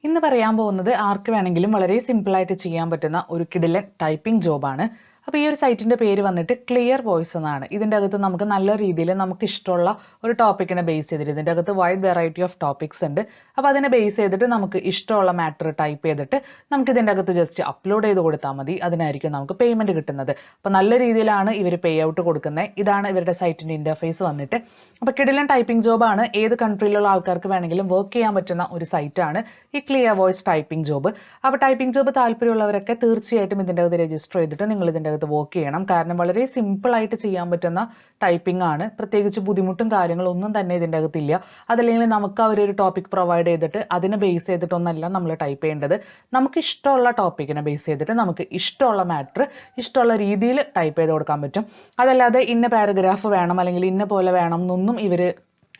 ഇന്ന് പറയാൻ പോകുന്നത് ആർക്ക് വേണമെങ്കിലും വളരെ സിമ്പിളായിട്ട് ചെയ്യാൻ പറ്റുന്ന ഒരു കിടിലൻ ടൈപ്പിംഗ് ജോബാണ്. അപ്പോൾ ഈ ഒരു സൈറ്റിൻ്റെ പേര് വന്നിട്ട് ക്ലിയർ വോയിസ് എന്നാണ്. ഇതിൻ്റെ അകത്ത് നമുക്ക് നല്ല രീതിയിൽ നമുക്ക് ഇഷ്ടമുള്ള ഒരു ടോപ്പിക്കിനെ ബേസ് ചെയ്തിട്ട് ഇതിൻ്റെ അകത്ത് വൈഡ് വെറൈറ്റി ഓഫ് ടോപ്പിക്സ് ഉണ്ട്. അപ്പോൾ അതിനെ ബേസ് ചെയ്തിട്ട് നമുക്ക് ഇഷ്ടമുള്ള മാറ്റർ ടൈപ്പ് ചെയ്തിട്ട് നമുക്ക് ഇതിൻ്റെ അകത്ത് ജസ്റ്റ് അപ്ലോഡ് ചെയ്ത് കൊടുത്താൽ മതി. അതിനായിരിക്കും നമുക്ക് പേയ്മെൻറ്റ് കിട്ടുന്നത്. അപ്പോൾ നല്ല രീതിയിലാണ് ഇവർ പേ ഔട്ട് കൊടുക്കുന്നത്. ഇതാണ് ഇവരുടെ സൈറ്റിൻ്റെ ഇൻ്റർഫേസ് വന്നിട്ട്. അപ്പോൾ കിടിലൻ ടൈപ്പിംഗ് ജോബാണ്. ഏത് കൺട്രിയിലുള്ള ആൾക്കാർക്ക് വേണമെങ്കിലും വർക്ക് ചെയ്യാൻ പറ്റുന്ന ഒരു സൈറ്റാണ് ഈ ക്ലിയർ വോയിസ് ടൈപ്പിംഗ് ജോബ്. അപ്പോൾ ടൈപ്പിംഗ് ജോബ് താല്പര്യമുള്ളവരൊക്കെ തീർച്ചയായിട്ടും ഇതിൻ്റെ അകത്ത് രജിസ്റ്റർ ചെയ്തിട്ട് നിങ്ങൾ ഇതിൻ്റെ അകത്ത് വർക്ക് ചെയ്യണം. കാരണം വളരെ സിമ്പിളായിട്ട് ചെയ്യാൻ പറ്റുന്ന ടൈപ്പിംഗ് ആണ്. പ്രത്യേകിച്ച് ബുദ്ധിമുട്ടും കാര്യങ്ങളും ഒന്നും തന്നെ ഇതിൻ്റെ അകത്തില്ല. അതല്ലെങ്കിൽ നമുക്ക് അവരൊരു ടോപ്പിക് പ്രൊവൈഡ് ചെയ്തിട്ട് അതിനെ ബേസ് ചെയ്തിട്ടൊന്നല്ല നമ്മൾ ടൈപ്പ് ചെയ്യേണ്ടത്. നമുക്ക് ഇഷ്ടമുള്ള ടോപ്പിക്കിനെ ബേസ് ചെയ്തിട്ട് നമുക്ക് ഇഷ്ടമുള്ള മാറ്റർ ഇഷ്ടമുള്ള രീതിയിൽ ടൈപ്പ് ചെയ്ത് കൊടുക്കാൻ പറ്റും. അതല്ലാതെ ഇന്ന പാരഗ്രാഫ് വേണം അല്ലെങ്കിൽ ഇന്ന പോലെ വേണം എന്നൊന്നും ഇവർ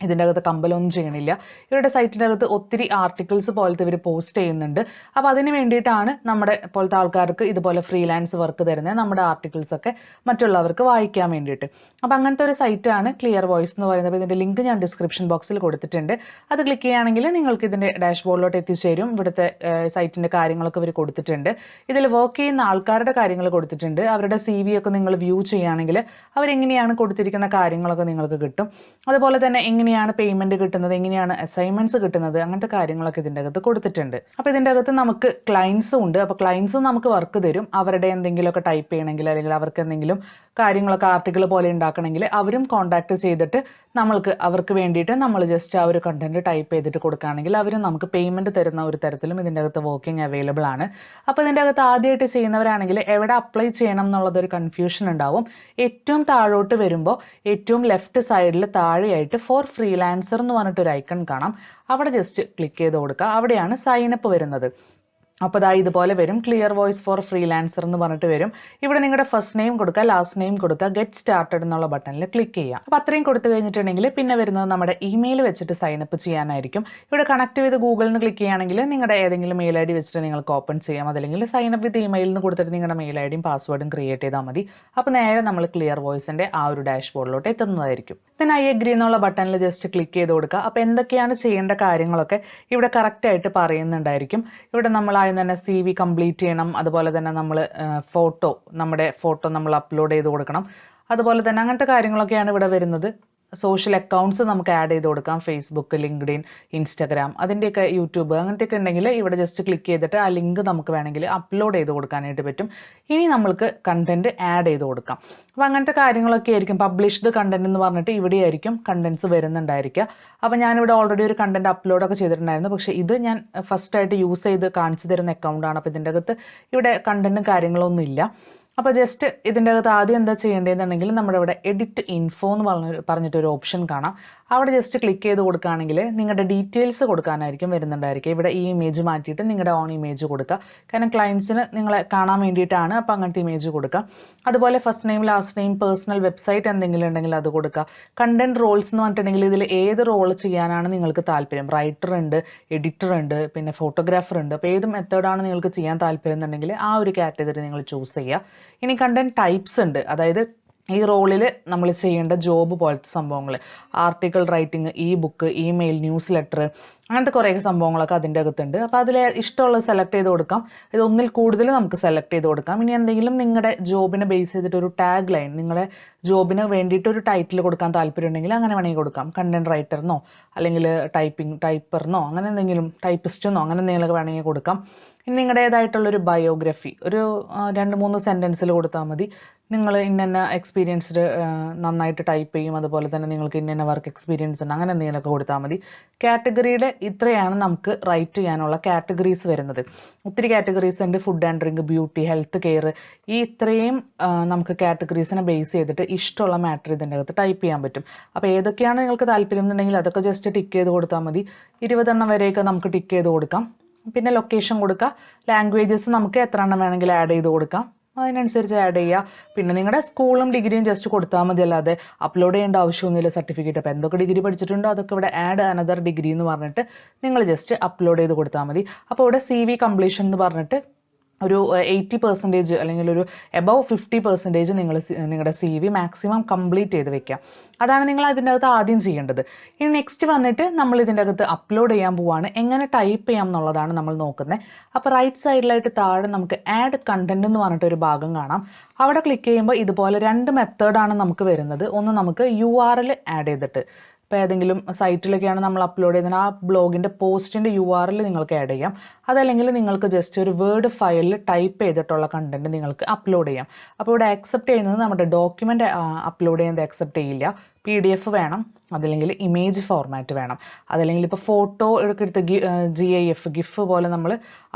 ഇതിൻ്റെ അകത്ത് കമ്പലൊന്നും ചെയ്യണില്ല. ഇവരുടെ സൈറ്റിൻ്റെ അകത്ത് ഒത്തിരി ആർട്ടിക്കിൾസ് പോലത്തെ ഇവർ പോസ്റ്റ് ചെയ്യുന്നുണ്ട്. അപ്പോൾ അതിന് വേണ്ടിയിട്ടാണ് നമ്മുടെ പോലത്തെ ആൾക്കാർക്ക് ഇതുപോലെ ഫ്രീലാൻസ് വർക്ക് തരുന്നത്, നമ്മുടെ ആർട്ടിക്കിൾസൊക്കെ മറ്റുള്ളവർക്ക് വായിക്കാൻ വേണ്ടിയിട്ട്. അപ്പോൾ അങ്ങനത്തെ ഒരു സൈറ്റാണ് ക്ലിയർ വോയിസ് എന്ന് പറയുന്നത്. അപ്പോൾ ഇതിൻ്റെ ലിങ്ക് ഞാൻ ഡിസ്ക്രിപ്ഷൻ ബോക്സിൽ കൊടുത്തിട്ടുണ്ട്. അത് ക്ലിക്ക് ചെയ്യുകയാണെങ്കിൽ നിങ്ങൾക്ക് ഇതിൻ്റെ ഡാഷ്ബോർഡിലോട്ട് എത്തിച്ചേരും. ഇവിടുത്തെ സൈറ്റിൻ്റെ കാര്യങ്ങളൊക്കെ ഇവർ കൊടുത്തിട്ടുണ്ട്. ഇതിൽ വർക്ക് ചെയ്യുന്ന ആൾക്കാരുടെ കാര്യങ്ങൾ കൊടുത്തിട്ടുണ്ട്. അവരുടെ CV ഒക്കെ നിങ്ങൾ വ്യൂ ചെയ്യുകയാണെങ്കിൽ അവരെങ്ങനെയാണ് കൊടുത്തിരിക്കുന്ന കാര്യങ്ങളൊക്കെ നിങ്ങൾക്ക് കിട്ടും. അതുപോലെ തന്നെ എങ്ങനെയാണ് പേയ്മെൻറ്റ് കിട്ടുന്നത്, എങ്ങനെയാണ് അസൈൻമെൻറ്റ്സ് കിട്ടുന്നത്, അങ്ങനത്തെ കാര്യങ്ങളൊക്കെ ഇതിൻ്റെ അകത്ത് കൊടുത്തിട്ടുണ്ട്. അപ്പോൾ ഇതിൻ്റെ അകത്ത് നമുക്ക് ക്ലയൻസും ഉണ്ട്. അപ്പോൾ ക്ലയൻസും നമുക്ക് വർക്ക് തരും. അവരുടെ എന്തെങ്കിലുമൊക്കെ ടൈപ്പ് ചെയ്യണമെങ്കിൽ അല്ലെങ്കിൽ അവർക്ക് എന്തെങ്കിലും കാര്യങ്ങളൊക്കെ ആർട്ടിക്കിൾ പോലെ ഉണ്ടാക്കണമെങ്കിൽ അവരും കോൺടാക്ട് ചെയ്തിട്ട് അവർക്ക് വേണ്ടിയിട്ട് നമ്മൾ ജസ്റ്റ് ആ ഒരു കണ്ടന്റ് ടൈപ്പ് ചെയ്തിട്ട് കൊടുക്കുകയാണെങ്കിൽ അവരും നമുക്ക് പേയ്മെൻറ്റ് തരുന്ന ഒരു തരത്തിലും ഇതിൻ്റെ അകത്ത് വർക്കിംഗ് അവൈലബിൾ ആണ്. അപ്പോൾ ഇതിൻ്റെ അകത്ത് ആദ്യമായിട്ട് ചെയ്യുന്നവരാണെങ്കിൽ എവിടെ അപ്ലൈ ചെയ്യണം എന്നുള്ളതൊരു കൺഫ്യൂഷൻ ഉണ്ടാവും. ഏറ്റവും താഴോട്ട് വരുമ്പോൾ ഏറ്റവും ലെഫ്റ്റ് സൈഡിൽ താഴെയായിട്ട് ഫോർ ഫ്രീലാൻസർ എന്ന് പറഞ്ഞിട്ടൊരു ഐക്കൺ കാണാം. അവിടെ ജസ്റ്റ് ക്ലിക്ക് ചെയ്ത് കൊടുക്കുക. അവിടെയാണ് സൈനപ്പ് വരുന്നത്. അപ്പോൾ ദാ ഇതുപോലെ വരും, ക്ലിയർ വോയിസ് ഫോർ ഫ്രീലാൻസർ എന്ന് പറഞ്ഞിട്ട് വരും. ഇവിടെ നിങ്ങളുടെ ഫസ്റ്റ് നെയിം കൊടുക്കുക, ലാസ്റ്റ് നെയിം കൊടുക്കുക, ഗെറ്റ് സ്റ്റാർട്ടഡ് എന്നുള്ള ബട്ടണിൽ ക്ലിക്ക് ചെയ്യുക. അപ്പോൾ അത്രയും കൊടുത്തു കഴിഞ്ഞിട്ടുണ്ടെങ്കിൽ പിന്നെ വരുന്നത് നമ്മുടെ ഇമെയിൽ വെച്ചിട്ട് സൈനപ്പ് ചെയ്യാനായിരിക്കും. ഇവിടെ കണക്ട് ചെയ്ത് ഗൂഗിളിൽ നിന്ന് ക്ലിക്ക് ചെയ്യുകയാണെങ്കിൽ നിങ്ങളുടെ ഏതെങ്കിലും മെയിൽ ID വെച്ചിട്ട് നിങ്ങൾക്ക് ഓപ്പൺ ചെയ്യാം. അതല്ലെങ്കിൽ സൈനപ്പ് വിത്ത് ഇമെയിൽ എന്ന് കൊടുത്തിട്ട് നിങ്ങളുടെ മെയിൽ IDയും പാസ്വേഡും ക്രിയേറ്റ് ചെയ്താൽ മതി. അപ്പോൾ നേരെ നമ്മൾ ക്ലിയർ വോയിസിൻ്റെ ആ ഒരു ഡാഷ്ബോർഡിലോട്ട് എത്തുന്നതായിരിക്കും. then I agree എന്നുള്ള ബട്ടണിൽ ജസ്റ്റ് ക്ലിക്ക് ചെയ്ത് കൊടുക്കുക. അപ്പോൾ എന്തൊക്കെയാണ് ചെയ്യേണ്ട കാര്യങ്ങളൊക്കെ ഇവിടെ കറക്റ്റായിട്ട് പറയുന്നുണ്ടായിരിക്കും. ഇവിടെ നമ്മൾ ആദ്യം തന്നെ CV കംപ്ലീറ്റ് ചെയ്യണം. അതുപോലെ തന്നെ നമ്മൾ നമ്മുടെ ഫോട്ടോ നമ്മൾ അപ്ലോഡ് ചെയ്ത് കൊടുക്കണം. അതുപോലെ തന്നെ അങ്ങനത്തെ കാര്യങ്ങളൊക്കെയാണ് ഇവിടെ വരുന്നത്. സോഷ്യൽ അക്കൗണ്ട്സ് നമുക്ക് ആഡ് ചെയ്ത് കൊടുക്കാം. ഫേസ്ബുക്ക്, ലിങ്ക്ഡിൻ, ഇൻസ്റ്റാഗ്രാം, അതിൻ്റെയൊക്കെ യൂട്യൂബ് അങ്ങനത്തെയൊക്കെ ഉണ്ടെങ്കിൽ ഇവിടെ ജസ്റ്റ് ക്ലിക്ക് ചെയ്തിട്ട് ആ ലിങ്ക് നമുക്ക് വേണമെങ്കിൽ അപ്ലോഡ് ചെയ്ത് കൊടുക്കാനായിട്ട് പറ്റും. ഇനി നമ്മൾക്ക് കണ്ടൻറ്റ് ആഡ് ചെയ്ത് കൊടുക്കാം. അപ്പോൾ അങ്ങനത്തെ കാര്യങ്ങളൊക്കെ ആയിരിക്കും. പബ്ലിഷ്ഡ് കണ്ടൻറ്റ് എന്ന് പറഞ്ഞിട്ട് ഇവിടെയായിരിക്കും കണ്ടൻറ്റ്സ് വരുന്നുണ്ടായിരിക്കുക. അപ്പോൾ ഞാനിവിടെ ഓൾറെഡി ഒരു കണ്ടൻറ്റ് അപ്ലോഡൊക്കെ ചെയ്തിട്ടുണ്ടായിരുന്നു. പക്ഷേ ഇത് ഞാൻ ഫസ്റ്റായിട്ട് യൂസ് ചെയ്ത് കാണിച്ചു തരുന്ന അക്കൗണ്ടാണ്. അപ്പോൾ ഇതിൻ്റെ അകത്ത് ഇവിടെ കണ്ടൻറ്റും കാര്യങ്ങളൊന്നും ഇല്ല. അപ്പോൾ ജസ്റ്റ് ഇതിൻ്റെ അകത്ത് ആദ്യം എന്താ ചെയ്യേണ്ടതെന്നുണ്ടെങ്കിൽ നമ്മുടെ ഇവിടെ എഡിറ്റ് ഇൻഫോ എന്ന് പറഞ്ഞിട്ടൊരു ഓപ്ഷൻ കാണാം. അവിടെ ജസ്റ്റ് ക്ലിക്ക് ചെയ്ത് കൊടുക്കുകയാണെങ്കിൽ നിങ്ങളുടെ ഡീറ്റെയിൽസ് കൊടുക്കാനായിരിക്കും വരുന്നുണ്ടായിരിക്കും. ഇവിടെ ഈ ഇമേജ് മാറ്റിയിട്ട് നിങ്ങളുടെ ഓൺ ഇമേജ് കൊടുക്കുക. കാരണം ക്ലയൻസിന് നിങ്ങളെ കാണാൻ വേണ്ടിയിട്ടാണ്. അപ്പോൾ അങ്ങനത്തെ ഇമേജ് കൊടുക്കുക. അതുപോലെ first name, last name, personal website എന്തെങ്കിലും ഉണ്ടെങ്കിൽ അത് കൊടുക്കുക. കണ്ടൻറ് റോൾസ് എന്ന് പറഞ്ഞിട്ടുണ്ടെങ്കിൽ ഇതിൽ ഏത് റോൾ ചെയ്യാനാണ് നിങ്ങൾക്ക് താല്പര്യം. റൈറ്റർ ഉണ്ട്, എഡിറ്റർ ഉണ്ട്, പിന്നെ ഫോട്ടോഗ്രാഫർ ഉണ്ട്. അപ്പോൾ ഏത് മെത്തേഡാണ് നിങ്ങൾക്ക് ചെയ്യാൻ താല്പര്യം എന്നുണ്ടെങ്കിൽ ആ ഒരു കാറ്റഗറി നിങ്ങൾ ചൂസ് ചെയ്യുക. ഇനി കണ്ടൻറ് ടൈപ്സ് ഉണ്ട്. അതായത് ഈ റോളിൽ നമ്മൾ ചെയ്യേണ്ട ജോബ് പോലത്തെ സംഭവങ്ങൾ, article writing, book, email, news letter, അങ്ങനത്തെ കുറേ സംഭവങ്ങളൊക്കെ അതിൻ്റെ അകത്തുണ്ട്. അപ്പോൾ അതിൽ ഇഷ്ടമുള്ളത് സെലക്ട് ചെയ്ത് കൊടുക്കാം. ഇത് ഒന്നിൽ കൂടുതൽ നമുക്ക് സെലക്ട് ചെയ്ത് കൊടുക്കാം. ഇനി എന്തെങ്കിലും നിങ്ങളുടെ ജോബിനെ ബേസ് ചെയ്തിട്ട് ഒരു ടാഗ് ലൈൻ, നിങ്ങളുടെ ജോബിന് വേണ്ടിയിട്ട് ഒരു ടൈറ്റിൽ കൊടുക്കാൻ താല്പര്യം ഉണ്ടെങ്കിൽ അങ്ങനെ വേണമെങ്കിൽ കൊടുക്കാം. കണ്ടൻറ് റൈറ്ററിനോ അല്ലെങ്കിൽ ടൈപ്പറിനോ അങ്ങനെ എന്തെങ്കിലും, ടൈപ്പിസ്റ്റെന്നോ അങ്ങനെ എന്തെങ്കിലുമൊക്കെ വേണമെങ്കിൽ കൊടുക്കാം. ഇനി നിങ്ങളുടേതായിട്ടുള്ളൊരു ബയോഗ്രഫി ഒരു 2-3 സെൻറ്റൻസിൽ കൊടുത്താൽ മതി. നിങ്ങൾ ഇന്ന എക്സ്പീരിയൻസ്ഡ് നന്നായിട്ട് ടൈപ്പ് ചെയ്യും, അതുപോലെ തന്നെ നിങ്ങൾക്ക് ഇന്ന വർക്ക് എക്സ്പീരിയൻസ് ഉണ്ട്, അങ്ങനെ എന്തെങ്കിലുമൊക്കെ കൊടുത്താൽ മതി. കാറ്റഗറിയുടെ ഇത്രയാണ് നമുക്ക് റൈറ്റ് ചെയ്യാനുള്ള കാറ്റഗറീസ് വരുന്നത്. ഒത്തിരി കാറ്റഗറീസ് ഉണ്ട്. Food and drink, beauty, health care, ഇത്രയും നമുക്ക് കാറ്റഗറീസിനെ ബേസ് ചെയ്തിട്ട് ഇഷ്ടമുള്ള മാറ്റർ ഇതിൻ്റെ അകത്ത് ടൈപ്പ് ചെയ്യാൻ പറ്റും. അപ്പോൾ ഏതൊക്കെയാണ് നിങ്ങൾക്ക് താല്പര്യം എന്നുണ്ടെങ്കിൽ അതൊക്കെ ജസ്റ്റ് ടിക്ക് ചെയ്ത് കൊടുത്താൽ മതി. 20 എണ്ണം വരെയൊക്കെ നമുക്ക് ടിക്ക് ചെയ്ത് കൊടുക്കാം. പിന്നെ ലൊക്കേഷൻ കൊടുക്കുക. ലാംഗ്വേജസ് നമുക്ക് എത്ര എണ്ണം വേണമെങ്കിൽ ആഡ് ചെയ്ത് കൊടുക്കാം. അതിനനുസരിച്ച് ആഡ് ചെയ്യുക. പിന്നെ നിങ്ങളുടെ സ്കൂളും ഡിഗ്രിയും ജസ്റ്റ് കൊടുത്താൽ മതി. അല്ലാതെ അപ്ലോഡ് ചെയ്യേണ്ട ആവശ്യമൊന്നുമില്ല സർട്ടിഫിക്കറ്റ്. അപ്പോൾ എന്തൊക്കെ ഡിഗ്രി പഠിച്ചിട്ടുണ്ടോ അതൊക്കെ ഇവിടെ ആഡ് അനദർ ഡിഗ്രി എന്ന് പറഞ്ഞിട്ട് നിങ്ങൾ ജസ്റ്റ് അപ്ലോഡ് ചെയ്ത് കൊടുത്താൽ മതി. അപ്പോൾ ഇവിടെ CV കംപ്ലീഷൻ എന്ന് പറഞ്ഞിട്ട് ഒരു 80% അല്ലെങ്കിൽ ഒരു എബവ് 50% നിങ്ങൾ നിങ്ങളുടെ CV മാക്സിമം കംപ്ലീറ്റ് ചെയ്ത് വെക്കാം. അതാണ് നിങ്ങൾ അതിൻ്റെ അകത്ത് ആദ്യം ചെയ്യേണ്ടത്. ഇനി നെക്സ്റ്റ് വന്നിട്ട് നമ്മൾ ഇതിൻ്റെ അകത്ത് അപ്ലോഡ് ചെയ്യാൻ പോവുകയാണ്. എങ്ങനെ ടൈപ്പ് ചെയ്യാം എന്നുള്ളതാണ് നമ്മൾ നോക്കുന്നത്. അപ്പോൾ റൈറ്റ് സൈഡിലായിട്ട് താഴെ നമുക്ക് ആഡ് കണ്ടൻറ് എന്ന് പറഞ്ഞിട്ടൊരു ഭാഗം കാണാം. അവിടെ ക്ലിക്ക് ചെയ്യുമ്പോൾ ഇതുപോലെ 2 മെത്തേഡാണ് നമുക്ക് വരുന്നത്. ഒന്ന് നമുക്ക് URL ആഡ് ചെയ്തിട്ട്, ഇപ്പോൾ ഏതെങ്കിലും സൈറ്റിലൊക്കെയാണ് നമ്മൾ അപ്ലോഡ് ചെയ്യുന്നത്, ആ ബ്ലോഗിൻ്റെ പോസ്റ്റിൻ്റെ URL നിങ്ങൾക്ക് ആഡ് ചെയ്യാം. അതല്ലെങ്കിൽ നിങ്ങൾക്ക് ജസ്റ്റ് ഒരു വേർഡ് ഫയലിൽ ടൈപ്പ് ചെയ്തിട്ടുള്ള കണ്ടൻറ്റ് നിങ്ങൾക്ക് അപ്ലോഡ് ചെയ്യാം. അപ്പോൾ ഇവിടെ ആക്സെപ്റ്റ് ചെയ്യുന്നത് നമ്മുടെ ഡോക്യുമെൻ്റ് അപ്ലോഡ് ചെയ്യുന്നത് ആക്സെപ്റ്റ് ചെയ്യില്ല. PDF വേണം, അതല്ലെങ്കിൽ ഇമേജ് ഫോർമാറ്റ് വേണം, അതല്ലെങ്കിൽ ഇപ്പോൾ ഫോട്ടോ എടുത്ത് GIF പോലെ നമ്മൾ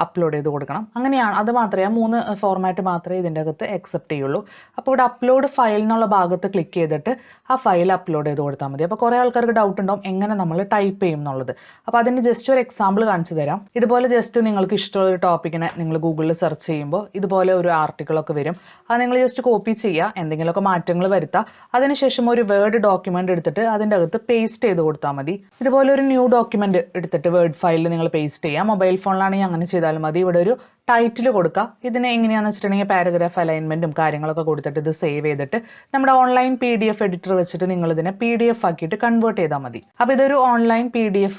അപ്ലോഡ് ചെയ്ത് കൊടുക്കണം. അങ്ങനെയാണ്, അത് മാത്രമേ, 3 ഫോർമാറ്റ് മാത്രമേ ഇതിൻ്റെ അകത്ത് അക്സെപ്റ്റ് ചെയ്യുള്ളൂ. അപ്പോൾ ഇവിടെ അപ്ലോഡ് ഫയൽ എന്നുള്ള ഭാഗത്ത് ക്ലിക്ക് ചെയ്തിട്ട് ആ ഫയൽ അപ്ലോഡ് ചെയ്ത് കൊടുത്താൽ മതി. അപ്പോൾ കുറേ ആൾക്കാർക്ക് ഡൗട്ട് ഉണ്ടാവും എങ്ങനെ നമ്മൾ ടൈപ്പ് ചെയ്യും എന്നുള്ളത്. അപ്പോൾ അതിന് ജസ്റ്റ് ഒരു എക്സാമ്പിൾ കാണിച്ചു തരാം. ഇതുപോലെ ജസ്റ്റ് നിങ്ങൾക്ക് ഇഷ്ടമുള്ള ഒരു ടോപ്പിക്കിനെ നിങ്ങൾ ഗൂഗിളിൽ സെർച്ച് ചെയ്യുമ്പോൾ ഇതുപോലെ ഒരു ആർട്ടിക്കിളൊക്കെ വരും. അത് നിങ്ങൾ ജസ്റ്റ് കോപ്പി ചെയ്യുക, എന്തെങ്കിലുമൊക്കെ മാറ്റങ്ങൾ വരുത്തുക. അതിനുശേഷം ഒരു വേർഡ് ഡോക്യുമെൻ്റ് എടുത്തിട്ട് അതിൻ്റെ അകത്ത് പേസ്റ്റ് ചെയ്ത് കൊടുത്താൽ മതി. ഇതുപോലെ ഒരു ന്യൂ ഡോക്യുമെൻ്റ് എടുത്തിട്ട് വേർഡ് ഫയലിൽ നിങ്ങൾ പേസ്റ്റ് ചെയ്യുക. മൊബൈൽ ഫോണിലാണെങ്കിൽ അങ്ങനെ ചെയ്താലും മതി. ഇവിടെ ഒരു ടൈറ്റിൽ കൊടുക്കുക. ഇതിനെ എങ്ങനെയാണെന്ന് വെച്ചിട്ടുണ്ടെങ്കിൽ പാരഗ്രാഫ് അലൈൻമെൻറ്റും കാര്യങ്ങളൊക്കെ കൊടുത്തിട്ട് ഇത് സേവ് ചെയ്തിട്ട് നമ്മുടെ ഓൺലൈൻ PDF എഡിറ്റർ വെച്ചിട്ട് നിങ്ങൾ ഇതിനെ PDF ആക്കിയിട്ട് കൺവേർട്ട് ചെയ്താൽ മതി. അപ്പോൾ ഇതൊരു ഓൺലൈൻ PDF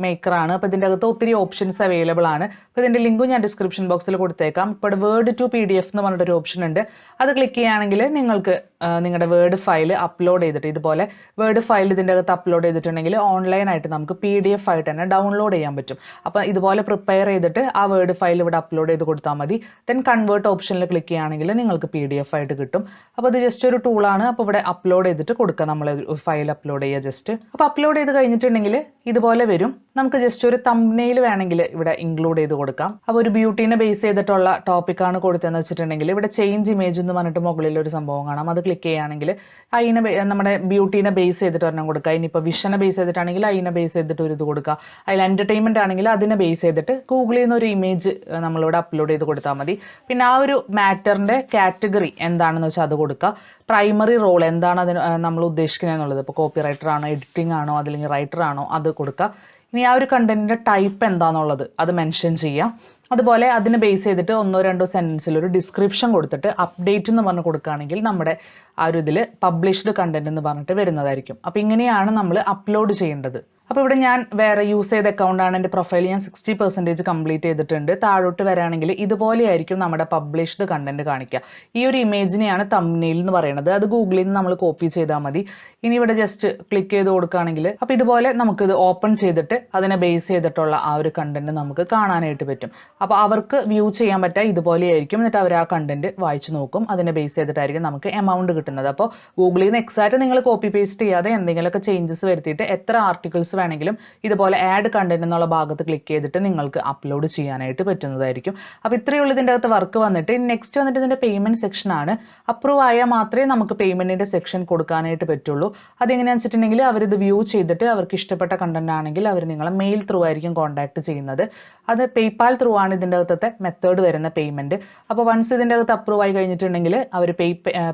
മേക്കറാണ്. അപ്പോൾ ഇതിൻ്റെ അകത്ത് ഒത്തിരി ഓപ്ഷൻസ് അവൈലബിൾ ആണ്. അപ്പോൾ ഇതിൻ്റെ ലിങ്കും ഞാൻ ഡിസ്ക്രിപ്ഷൻ ബോക്സിൽ കൊടുത്തേക്കാം. ഇപ്പോൾ വേർഡ് ടു PDF എന്ന് പറഞ്ഞിട്ടൊരു ഓപ്ഷൻ ഉണ്ട്. അത് ക്ലിക്ക് ചെയ്യുകയാണെങ്കിൽ നിങ്ങൾക്ക് നിങ്ങളുടെ വേർഡ് ഫയൽ അപ്ലോഡ് ചെയ്തിട്ട്, ഇതുപോലെ വേർഡ് ഫയൽ ഇതിൻ്റെ അകത്ത് അപ്ലോഡ് ചെയ്തിട്ടുണ്ടെങ്കിൽ ഓൺലൈനായിട്ട് നമുക്ക് PDF ആയിട്ട് തന്നെ ഡൗൺലോഡ് ചെയ്യാൻ പറ്റും. അപ്പോൾ ഇതുപോലെ പ്രിപ്പയർ ചെയ്തിട്ട് ആ വേർഡ് ഫയൽ ഇവിടെ അപ്ലോഡ് ചെയ്ത് കൊടുത്താൽ മതി. ദെൻ കൺവേർട്ട് ഓപ്ഷനിൽ ക്ലിക്ക് ചെയ്യുകയാണെങ്കിൽ നിങ്ങൾക്ക് PDF ആയിട്ട് കിട്ടും. അപ്പോൾ അത് ജസ്റ്റ് ഒരു ടൂളാണ്. അപ്പോൾ ഇവിടെ അപ്ലോഡ് ചെയ്തിട്ട് കൊടുക്കുക, നമ്മൾ ഫയൽ അപ്ലോഡ് ചെയ്യുക ജസ്റ്റ്. അപ്പോൾ അപ്ലോഡ് ചെയ്ത് കഴിഞ്ഞിട്ടുണ്ടെങ്കിൽ ഇതുപോലെ വരും. നമുക്ക് ജസ്റ്റ് ഒരു തംബ്നെയിൽ വേണമെങ്കിൽ ഇവിടെ ഇൻക്ലൂഡ് ചെയ്ത് കൊടുക്കാം. അപ്പോൾ ഒരു ബ്യൂട്ടീനെ ബേസ് ചെയ്തിട്ടുള്ള ടോപ്പിക്കാണ് കൊടുത്തതെന്ന് വെച്ചിട്ടുണ്ടെങ്കിൽ ഇവിടെ ചേഞ്ച് ഇമേജ് എന്ന് പറഞ്ഞിട്ട് മുകളിൽ ഒരു സംഭവം കാണാം. അത് ക്ലിക്ക് ചെയ്യുകയാണെങ്കിൽ അതിനെ നമ്മുടെ ബ്യൂട്ടീനെ ബേസ് ചെയ്തിട്ട് ഒരെണ്ണം കൊടുക്കുക. ഇനിയിപ്പോൾ വിഷനെ ബേസ് ചെയ്തിട്ടാണെങ്കിൽ അതിനെ ബേസ് ചെയ്തിട്ട് ഒരു ഇത് കൊടുക്കുക. അതിൽ എൻ്റർടൈൻമെൻറ്റ് ആണെങ്കിൽ അതിനെ ബേസ് ചെയ്തിട്ട് ഗൂഗിളിൽ നിന്ന് ഒരു ഇമേജ് നമ്മളിവിടെ അപ്ലോഡ് ചെയ്ത് കൊടുത്താൽ മതി. പിന്നെ ആ ഒരു മാറ്ററിൻ്റെ കാറ്റഗറി എന്താണെന്ന് വെച്ചാൽ അത് കൊടുക്കുക. പ്രൈമറി റോൾ എന്താണ് അതിന് നമ്മൾ ഉദ്ദേശിക്കുന്നത് എന്നുള്ളത്, ഇപ്പോൾ കോപ്പി റൈറ്റർ ആണോ, എഡിറ്റിംഗ് ആണോ, അല്ലെങ്കിൽ റൈറ്റർ ആണോ, അത് കൊടുക്കുക. ഇനി ആ ഒരു കണ്ടന്റിൻ്റെ ടൈപ്പ് എന്താണെന്നുള്ളത് അത് മെൻഷൻ ചെയ്യാം. അതുപോലെ അതിന് ബേസ് ചെയ്തിട്ട് 1-2 സെൻറ്റൻസിൽ ഒരു ഡിസ്ക്രിപ്ഷൻ കൊടുത്തിട്ട് അപ്ഡേറ്റ് എന്ന് പറഞ്ഞ് കൊടുക്കുകയാണെങ്കിൽ നമ്മുടെ ആ ഒരു ഇതിൽ പബ്ലിഷ്ഡ് കണ്ടന്റ് എന്ന് പറഞ്ഞിട്ട് വരുന്നതായിരിക്കും. അപ്പോൾ ഇങ്ങനെയാണ് നമ്മൾ അപ്ലോഡ് ചെയ്യേണ്ടത്. അപ്പോൾ ഇവിടെ ഞാൻ വേറെ യൂസ് ചെയ്ത അക്കൗണ്ടാണ്. എൻ്റെ പ്രൊഫൈൽ ഞാൻ 60% കംപ്ലീറ്റ് ചെയ്തിട്ടുണ്ട്. താഴോട്ട് വരാണെങ്കിൽ ഇതുപോലെയായിരിക്കും നമ്മുടെ പബ്ലിഷ്ഡ് കണ്ടന്റ് കാണിക്കുക. ഈ ഒരു ഇമേജിനെയാണ് തംബ്നെയിൽ എന്ന് പറയുന്നത്. അത് ഗൂഗിളിൽ നിന്ന് നമ്മൾ കോപ്പി ചെയ്താൽ മതി. ഇനി ഇവിടെ ജസ്റ്റ് ക്ലിക്ക് ചെയ്ത് കൊടുക്കുകയാണെങ്കിൽ അപ്പോൾ ഇതുപോലെ നമുക്കിത് ഓപ്പൺ ചെയ്തിട്ട് അതിനെ ബേസ് ചെയ്തിട്ടുള്ള ആ ഒരു കണ്ടന്റ് നമുക്ക് കാണാനായിട്ട് പറ്റും. അപ്പോൾ അവർക്ക് വ്യൂ ചെയ്യാൻ പറ്റുക ഇതുപോലെയായിരിക്കും. എന്നിട്ട് അവർ ആ കണ്ടന്റ് വായിച്ച് നോക്കും. അതിനെ ബേസ് ചെയ്തിട്ടായിരിക്കും നമുക്ക് എമൗണ്ട് കിട്ടുന്നത്. അപ്പോൾ ഗൂഗിളിൽ നിന്ന് എക്സാക്റ്റ് നിങ്ങൾ കോപ്പി പേസ്റ്റ് ചെയ്യാതെ എന്തെങ്കിലുമൊക്കെ ചേഞ്ചസ് വരുത്തിയിട്ട് എത്ര ആർട്ടിക്കിൾസ് വേണമെങ്കിലും ഇതുപോലെ ആഡ് കണ്ടന്റ് എന്നുള്ള ഭാഗത്ത് ക്ലിക്ക് ചെയ്തിട്ട് നിങ്ങൾക്ക് അപ്ലോഡ് ചെയ്യാനായിട്ട് പറ്റുന്നതായിരിക്കും. അപ്പോൾ ഇത്രയുള്ള ഇതിൻ്റെ അകത്ത് വർക്ക് വന്നിട്ട് നെക്സ്റ്റ് വന്നിട്ട് ഇതിൻ്റെ പേയ്മെൻറ്റ് സെക്ഷനാണ്. അപ്രൂവ് ആയാൽ മാത്രമേ നമുക്ക് പേയ്മെൻറ്റിൻ്റെ സെക്ഷൻ കൊടുക്കാനായിട്ട് പറ്റുള്ളൂ. അതെങ്ങനെയാണെന്ന് വെച്ചിട്ടുണ്ടെങ്കിൽ അവരിത് വ്യൂ ചെയ്തിട്ട് അവർക്ക് ഇഷ്ടപ്പെട്ട കണ്ടന്റ് ആണെങ്കിൽ അവർ നിങ്ങളെ മെയിൽ ത്രൂ ആയിരിക്കും കോൺടാക്ട് ചെയ്യുന്നത്. അത് പേയ്പാൽ ത്രൂ ആണ് ഇതിൻ്റെ അകത്തത്തെ മെത്തേഡ് വരുന്ന പേയ്മെൻറ്റ്. അപ്പോൾ വൺസ് ഇതിൻ്റെ അകത്ത് അപ്രൂവ് ആയി കഴിഞ്ഞിട്ടുണ്ടെങ്കിൽ അവർ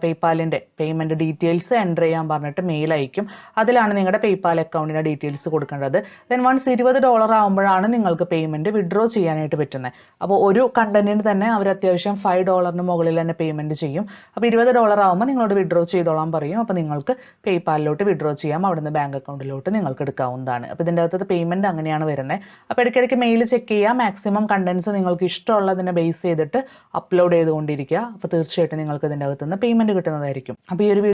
പേയ്പാലിൻ്റെ പേയ്മെൻറ്റ് ഡീറ്റെയിൽസ് എൻ്റർ ചെയ്യാൻ പറഞ്ഞിട്ട് മെയിൽ അയക്കും. അതിലാണ് നിങ്ങളുടെ പേയ്പാൽ അക്കൗണ്ടിൻ്റെ ഡീറ്റെയിൽസ് കൊടുക്കേണ്ടത്. ദെൻ വൺസ് $20 ആകുമ്പോഴാണ് നിങ്ങൾക്ക് പേയ്മെൻറ്റ് വിഡ്രോ ചെയ്യാനായിട്ട് പറ്റുന്നത്. അപ്പോൾ ഒരു കണ്ടന്റിന് തന്നെ അവർ അത്യാവശ്യം $5 മുകളിൽ തന്നെ പേയ്മെൻറ്റ് ചെയ്യും. അപ്പോൾ $20 ആകുമ്പോൾ നിങ്ങളോട് വിഡ്രോ ചെയ്തോളാൻ പറയും. അപ്പോൾ നിങ്ങൾക്ക് പേയ്പാലിലോട്ട് വിഡ്രോ ചെയ്യാം, അവിടുന്ന് ബാങ്ക് അക്കൗണ്ടിലോട്ട് നിങ്ങൾക്ക് എടുക്കാവുന്നതാണ്. അപ്പോൾ ഇതിൻ്റെ അകത്ത് പേയ്മെൻറ്റ് അങ്ങനെയാണ് വരുന്നത്. അപ്പോൾ ഇടയ്ക്കിടയ്ക്ക് മെയിൽ ചെക്ക് ചെയ്യുക. മാക്സിമം കണ്ടൻസ് നിങ്ങൾക്ക് ഇഷ്ടമുള്ളതിനെ ബേസ് ചെയ്തിട്ട് അപ്ലോഡ് ചെയ്തുകൊണ്ടിരിക്കുക. അപ്പോൾ തീർച്ചയായിട്ടും നിങ്ങൾക്ക് ഇതിൻ്റെ അകത്തുനിന്ന് പേയ്മെൻറ്റ് കിട്ടുന്നതായിരിക്കും. അപ്പോൾ ഈ ഒരു